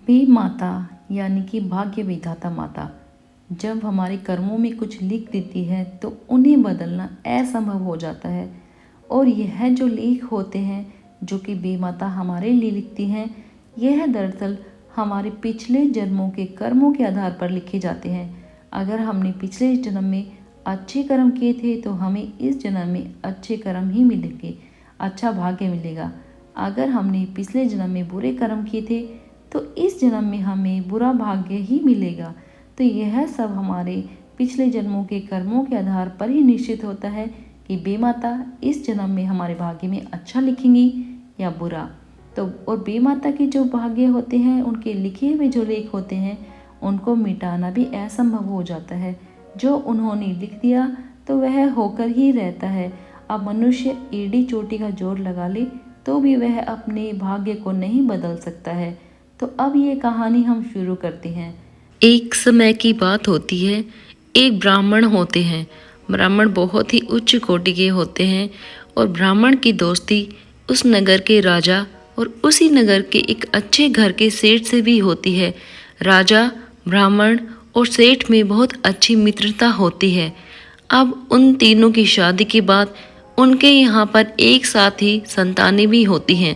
बे माता यानी कि भाग्य विधाता माता जब हमारे कर्मों में कुछ लिख देती है तो उन्हें बदलना असंभव हो जाता है। और यह जो लेख होते हैं जो कि बे माता हमारे लिए लिखती हैं, यह दरअसल हमारे पिछले जन्मों के कर्मों के आधार पर लिखे जाते हैं। अगर हमने पिछले जन्म में अच्छे कर्म किए थे तो हमें इस जन्म में अच्छे कर्म ही मिलेंगे, अच्छा भाग्य मिलेगा। अगर हमने पिछले जन्म में बुरे कर्म किए थे तो इस जन्म में हमें बुरा भाग्य ही मिलेगा। तो यह सब हमारे पिछले जन्मों के कर्मों के आधार पर ही निश्चित होता है कि बे माता इस जन्म में हमारे भाग्य में अच्छा लिखेंगी या बुरा। तो और बे माता के जो भाग्य होते हैं, उनके लिखे हुए जो लेख होते हैं, उनको मिटाना भी असंभव हो जाता है। जो उन्होंने लिख दिया तो वह होकर ही रहता है। अब मनुष्य एड़ी चोटी का जोर लगा ले तो भी वह अपने भाग्य को नहीं बदल सकता है। तो अब ये कहानी हम शुरू करते हैं। एक समय की बात होती है। एक ब्राह्मण होते हैं। ब्राह्मण बहुत ही उच्च कोटि के होते हैं और ब्राह्मण की दोस्ती उस नगर के राजा और उसी नगर के एक अच्छे घर के सेठ से भी होती है। राजा, ब्राह्मण और सेठ में बहुत अच्छी मित्रता होती है। अब उन तीनों की शादी के बाद उनके यहाँ पर एक साथ ही संतानें भी होती हैं।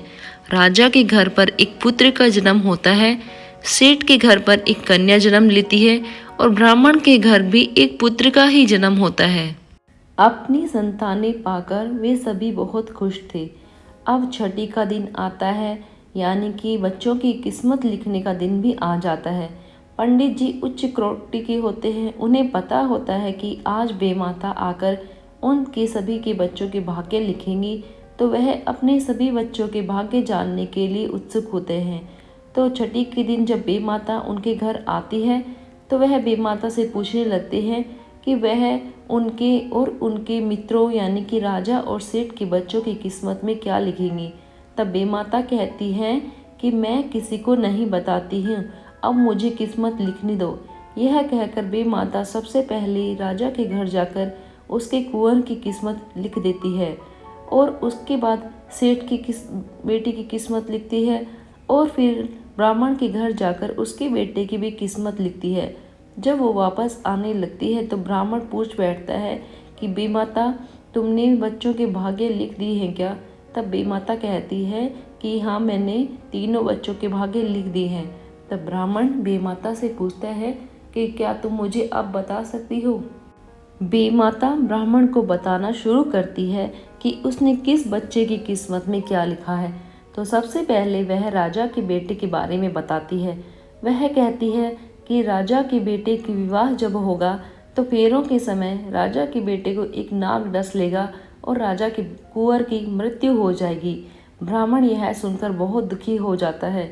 राजा के घर पर एक पुत्र का जन्म होता है, सेठ के घर पर एक कन्या जन्म लेती है और ब्राह्मण के घर भी एक पुत्र का ही जन्म होता है। अपनी संतानें पाकर वे सभी बहुत खुश थे। अब छठी का दिन आता है, यानी कि बच्चों की किस्मत लिखने का दिन भी आ जाता है। पंडित जी उच्च कोटि के होते हैं। उन्हें पता होता है कि आज बे माता आकर उनके सभी के बच्चों के भाग्य लिखेंगी, तो वह अपने सभी बच्चों के भाग्य जानने के लिए उत्सुक होते हैं। तो छठी के दिन जब बे माता उनके घर आती है तो वह बे माता से पूछने लगते हैं कि वह उनके और उनके मित्रों यानी कि राजा और सेठ के बच्चों की किस्मत में क्या लिखेंगी। तब बे माता कहती हैं कि मैं किसी को नहीं बताती हूँ, अब मुझे किस्मत लिखने दो। यह कहकर बे माता सबसे पहले राजा के घर जाकर उसके कुंवर की किस्मत लिख देती है और उसके बाद सेठ की बेटी की किस्मत लिखती है और फिर ब्राह्मण के घर जाकर उसके बेटे की भी किस्मत लिखती है। जब वो वापस आने लगती है तो ब्राह्मण पूछ बैठता है कि बे माता, तुमने बच्चों के भाग्य लिख दिए हैं क्या? तब बे माता कहती है कि हाँ, मैंने तीनों बच्चों के भाग्य लिख दिए हैं। तब ब्राह्मण बे माता से पूछता है कि क्या तुम मुझे अब बता सकती हो? बे माता ब्राह्मण को बताना शुरू करती है कि उसने किस बच्चे की किस्मत में क्या लिखा है। तो सबसे पहले वह राजा के बेटे के बारे में बताती है। वह कहती है कि राजा के बेटे की विवाह जब होगा तो फेरों के समय राजा के बेटे को एक नाग डस लेगा और राजा के कुंवर की मृत्यु हो जाएगी। ब्राह्मण यह सुनकर बहुत दुखी हो जाता है।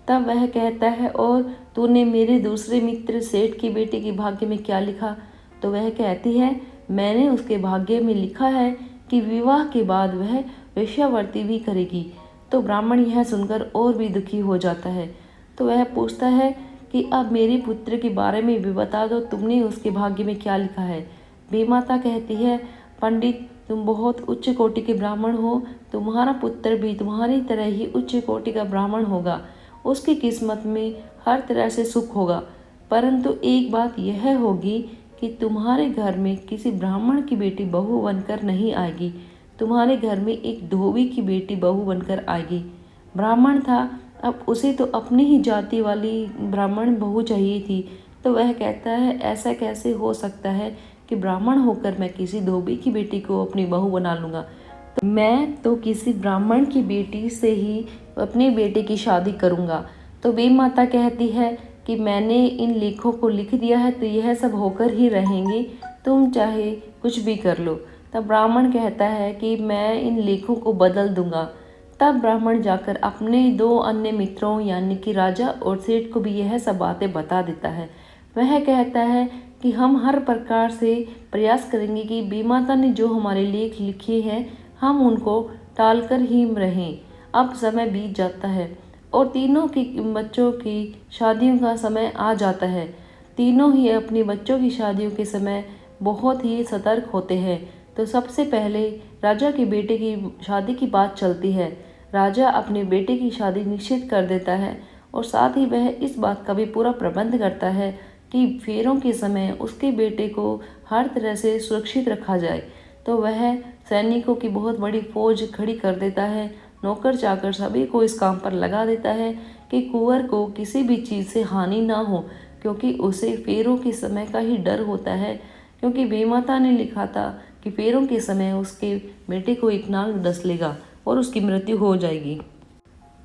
तब वह कहता है, और तूने मेरे दूसरे मित्र सेठ की बेटे के भाग्य में क्या लिखा? तो वह कहती है, मैंने उसके भाग्य में लिखा है कि विवाह के बाद वह वेश्यावृत्ति भी करेगी। तो ब्राह्मण यह सुनकर और भी दुखी हो जाता है। तो वह पूछता है कि अब मेरे पुत्र के बारे में भी बता दो, तुमने उसके भाग्य में क्या लिखा है? बे माता कहती है, पंडित, तुम बहुत उच्च कोटि के ब्राह्मण हो, तुम्हारा पुत्र भी तुम्हारी तरह ही उच्च कोटि का ब्राह्मण होगा। उसकी किस्मत में हर तरह से सुख होगा, परंतु एक बात यह होगी कि तुम्हारे घर में किसी ब्राह्मण की बेटी बहू बनकर नहीं आएगी, तुम्हारे घर में एक धोबी की बेटी बहू बनकर आएगी। ब्राह्मण था, अब उसे तो अपनी ही जाति वाली ब्राह्मण बहू चाहिए थी। तो वह कहता है, ऐसा कैसे हो सकता है कि ब्राह्मण होकर मैं किसी धोबी की बेटी को अपनी बहू बना लूँगा? तो मैं तो किसी ब्राह्मण की बेटी से ही अपने बेटे की शादी करूँगा। तो बे माता कहती है कि मैंने इन लेखों को लिख दिया है तो यह सब होकर ही रहेंगे, तुम चाहे कुछ भी कर लो। तब ब्राह्मण कहता है कि मैं इन लेखों को बदल दूंगा। तब ब्राह्मण जाकर अपने दो अन्य मित्रों यानी कि राजा और सेठ को भी यह सब बातें बता देता है। वह कहता है कि हम हर प्रकार से प्रयास करेंगे कि बे माता ने जो हमारे लेख लिखे हैं हम उनको टालकर ही रहें। अब समय बीत जाता है और तीनों की बच्चों की शादियों का समय आ जाता है। तीनों ही अपने बच्चों की शादियों के समय बहुत ही सतर्क होते हैं। तो सबसे पहले राजा के बेटे की शादी की बात चलती है। राजा अपने बेटे की शादी निश्चित कर देता है और साथ ही वह इस बात का भी पूरा प्रबंध करता है कि फेरों के समय उसके बेटे को हर तरह से सुरक्षित रखा जाए। तो वह सैनिकों की बहुत बड़ी फौज खड़ी कर देता है, नौकर चाकर सभी को इस काम पर लगा देता है कि कुंवर को किसी भी चीज़ से हानि ना हो, क्योंकि उसे फेरों के समय का ही डर होता है। क्योंकि बेमाता ने लिखा था कि फेरों के समय उसके बेटे को एक नाग डस लेगा और उसकी मृत्यु हो जाएगी।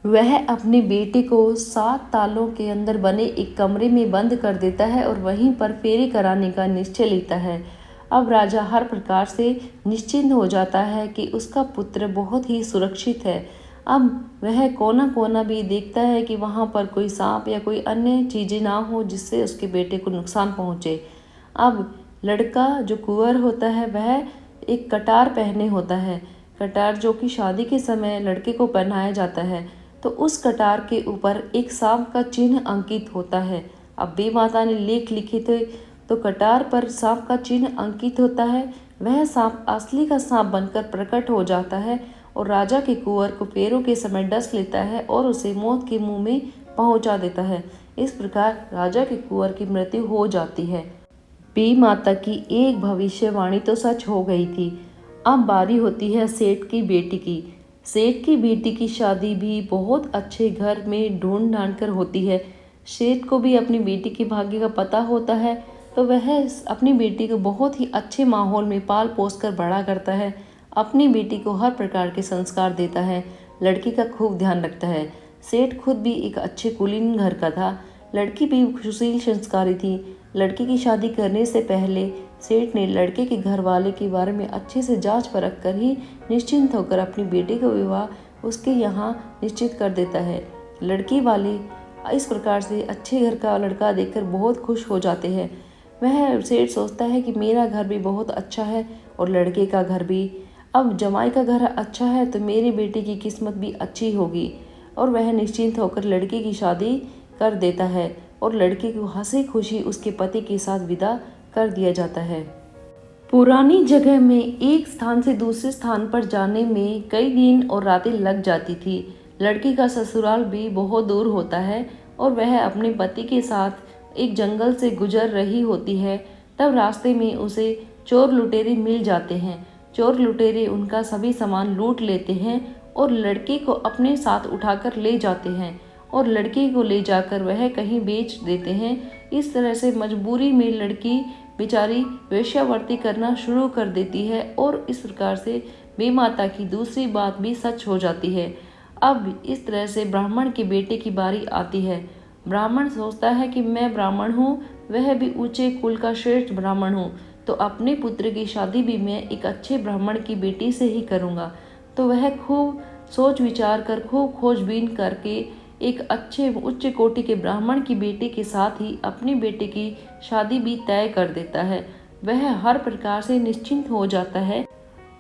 वह अपने बेटे को 7 तालों के अंदर बने एक कमरे में बंद कर देता है और वहीं पर फेरे कराने का निश्चय लेता है। अब राजा हर प्रकार से निश्चिंत हो जाता है कि उसका पुत्र बहुत ही सुरक्षित है। अब वह कोना कोना भी देखता है कि वहाँ पर कोई सांप या कोई अन्य चीज़ें ना हो जिससे उसके बेटे को नुकसान पहुँचे। अब लड़का जो कुंवर होता है वह एक कटार पहने होता है, कटार जो कि शादी के समय लड़के को पहनाया जाता है। तो उस कटार के ऊपर एक सांप का चिन्ह अंकित होता है। अब बेमाता ने लेख लिखे थे तो कटार पर सांप का चिन्ह अंकित होता है। वह सांप असली का सांप बनकर प्रकट हो जाता है और राजा के कुंवर को फेरों के समय डस लेता है और उसे मौत के मुंह में पहुंचा देता है। इस प्रकार राजा के कुंवर की मृत्यु हो जाती है। बेमाता की एक भविष्यवाणी तो सच हो गई थी। अब बारी होती है सेठ की बेटी की। सेठ की बेटी की शादी भी बहुत अच्छे घर में ढूंढ ढांड कर होती है। सेठ को भी अपनी बेटी के भाग्य का पता होता है, तो वह अपनी बेटी को बहुत ही अच्छे माहौल में पाल पोस कर बड़ा करता है। अपनी बेटी को हर प्रकार के संस्कार देता है, लड़की का खूब ध्यान रखता है। सेठ खुद भी एक अच्छे कुलीन घर का था, लड़की भी सुशील संस्कारी थी। लड़की की शादी करने से पहले सेठ ने लड़के के घर वाले के बारे में अच्छे से जांच परख कर ही निश्चिंत होकर अपनी बेटी का विवाह उसके यहाँ निश्चित कर देता है। लड़की वाले इस प्रकार से अच्छे घर का लड़का देखकर बहुत खुश हो जाते हैं। वह सेठ सोचता है कि मेरा घर भी बहुत अच्छा है और लड़के का घर भी। अब जमाई का घर अच्छा है तो मेरी बेटी की किस्मत भी अच्छी होगी। और वह निश्चिंत होकर लड़की की शादी कर देता है और लड़के को हंसी खुशी उसके पति के साथ विदा कर दिया जाता है। पुरानी जगह में एक स्थान से दूसरे स्थान पर जाने में कई दिन और रातें लग जाती थी। लड़की का ससुराल भी बहुत दूर होता है और वह अपने पति के साथ एक जंगल से गुजर रही होती है। तब रास्ते में उसे चोर लुटेरे मिल जाते हैं। चोर लुटेरे उनका सभी सामान लूट लेते हैं और लड़के को अपने साथ उठाकर ले जाते हैं और लड़की को ले जाकर वह कहीं बेच देते हैं। इस तरह से मजबूरी में लड़की बेचारी वेश्यावृत्ति करना शुरू कर देती है और इस प्रकार से बेमाता की दूसरी बात भी सच हो जाती है। अब इस तरह से ब्राह्मण के बेटे की बारी आती है। ब्राह्मण सोचता है कि मैं ब्राह्मण हूँ, वह भी ऊंचे कुल का श्रेष्ठ ब्राह्मण हूँ, तो अपने पुत्र की शादी भी मैं एक अच्छे ब्राह्मण की बेटी से ही करूँगा। तो वह खूब सोच विचार कर खूब खोजबीन करके एक अच्छे उच्च कोटि के ब्राह्मण की बेटी के साथ ही अपनी बेटी की शादी भी तय कर देता है। वह हर प्रकार से निश्चिंत हो जाता है।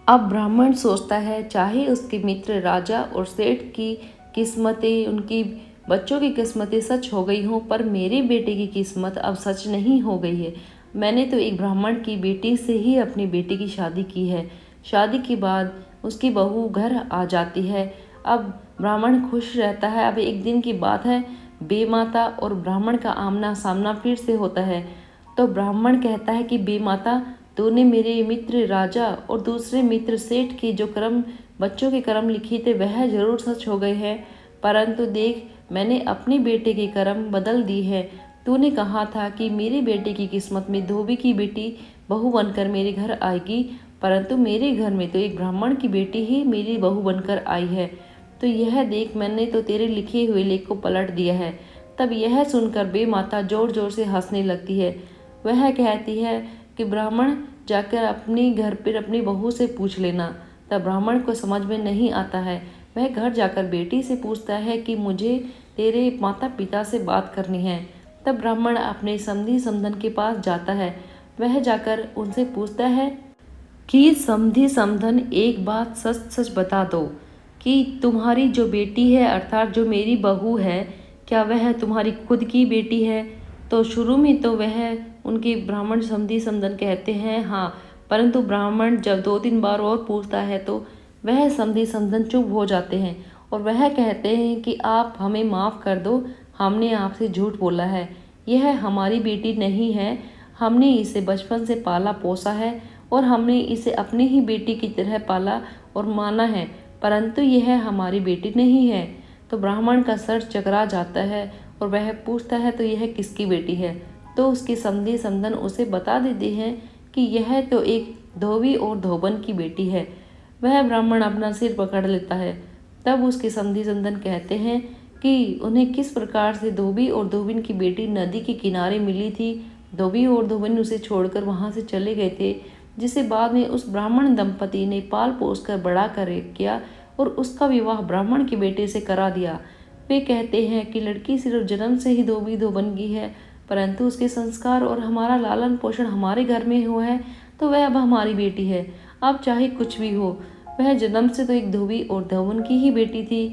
अब ब्राह्मण सोचता है चाहे उसके मित्र राजा और सेठ की किस्मतें, उनकी बच्चों की किस्मतें सच हो गई हों, पर मेरे बेटे की किस्मत अब सच नहीं हो गई है। मैंने तो एक ब्राह्मण की बेटी से ही अपनी बेटी की शादी की है। शादी के बाद उसकी बहू घर आ जाती है। अब ब्राह्मण खुश रहता है। अब एक दिन की बात है, बेमाता और ब्राह्मण का आमना सामना फिर से होता है। तो ब्राह्मण कहता है कि बेमाता, तूने मेरे मित्र राजा और दूसरे मित्र सेठ के जो कर्म, बच्चों के कर्म लिखे थे वह जरूर सच हो गए हैं, परंतु देख मैंने अपने बेटे के कर्म बदल दी है। तूने कहा था कि मेरे बेटे की किस्मत में धोबी की बेटी बहू बनकर मेरे घर आएगी, परंतु मेरे घर में तो एक ब्राह्मण की बेटी ही मेरी बहू बनकर आई है। तो यह देख, मैंने तो तेरे लिखे हुए लेख को पलट दिया है। तब यह सुनकर बेमाता जोर जोर से हंसने लगती है। वह कहती है कि ब्राह्मण, जाकर अपने घर पर अपनी बहू से पूछ लेना। तब ब्राह्मण को समझ में नहीं आता है। वह घर जाकर बेटी से पूछता है कि मुझे तेरे माता पिता से बात करनी है। तब ब्राह्मण अपने समधी समधन के पास जाता है। वह जाकर उनसे पूछता है कि समधी समधन, एक बात सच सच बता दो कि तुम्हारी जो बेटी है, अर्थात जो मेरी बहू है, क्या वह तुम्हारी खुद की बेटी है? तो शुरू में तो वह उनके ब्राह्मण समधी समधन कहते हैं हाँ, परंतु ब्राह्मण जब 2-3 बार और पूछता है तो वह समधी समधन चुप हो जाते हैं और वह कहते हैं कि आप हमें माफ़ कर दो, हमने आपसे झूठ बोला है। यह हमारी बेटी नहीं है। हमने इसे बचपन से पाला पोसा है और हमने इसे अपनी ही बेटी की तरह पाला और माना है, परंतु यह हमारी बेटी नहीं है। तो ब्राह्मण का सर चकरा जाता है और वह पूछता है तो यह किसकी बेटी है। तो उसके समधी समधन उसे बता देते हैं कि यह तो एक धोबी और धोबन की बेटी है। वह ब्राह्मण अपना सिर पकड़ लेता है। तब उसके समधी समधन कहते हैं कि उन्हें किस प्रकार से धोबी और धोबिन की बेटी नदी के किनारे मिली थी। धोबी और धोबिन उसे छोड़कर वहां से चले गए थे, जिसे बाद में उस ब्राह्मण दंपति ने पाल पोस कर बड़ा कर किया और उसका विवाह ब्राह्मण के बेटे से करा दिया। वे कहते हैं कि लड़की सिर्फ जन्म से ही धोबी धोबन की है, परंतु उसके संस्कार और हमारा लालन पोषण हमारे घर में हुआ है, तो वह अब हमारी बेटी है। अब चाहे कुछ भी हो, वह जन्म से तो एक धोबी और धोबन की ही बेटी थी।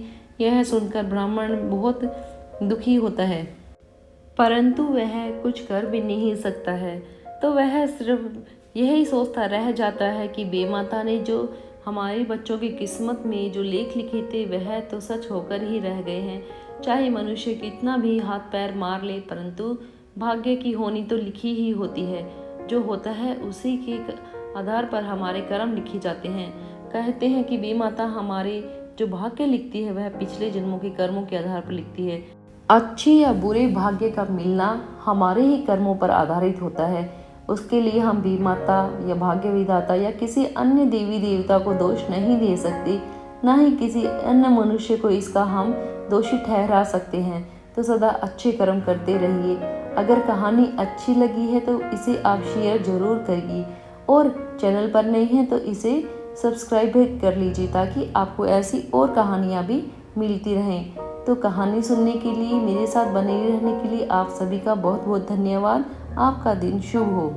यह सुनकर ब्राह्मण बहुत दुखी होता है, परंतु वह कुछ कर भी नहीं सकता है। तो वह सिर्फ यही सोचता रह जाता है कि बेमाता ने जो हमारे बच्चों की किस्मत में जो लेख लिखे थे वह तो सच होकर ही रह गए हैं। चाहे मनुष्य कितना भी हाथ पैर मार ले, परंतु भाग्य की होनी तो लिखी ही होती है। जो होता है उसी के आधार पर हमारे कर्म लिखे जाते हैं। कहते हैं कि बेमाता हमारे जो भाग्य लिखती है वह पिछले जन्मों के कर्मों के आधार पर लिखती है। अच्छे या बुरे भाग्य का मिलना हमारे ही कर्मों पर आधारित होता है। उसके लिए हम बेमाता या भाग्य विधाता या किसी अन्य देवी देवता को दोष नहीं दे सकते, न ही किसी अन्य मनुष्य को इसका हम दोषी ठहरा सकते हैं। तो सदा अच्छे कर्म करते रहिए। अगर कहानी अच्छी लगी है तो इसे आप शेयर जरूर करिए और चैनल पर नहीं है तो इसे सब्सक्राइब भी कर लीजिए, ताकि आपको ऐसी और कहानियाँ भी मिलती रहें। तो कहानी सुनने के लिए, मेरे साथ बने रहने के लिए आप सभी का बहुत बहुत धन्यवाद। आपका दिन शुभ हो।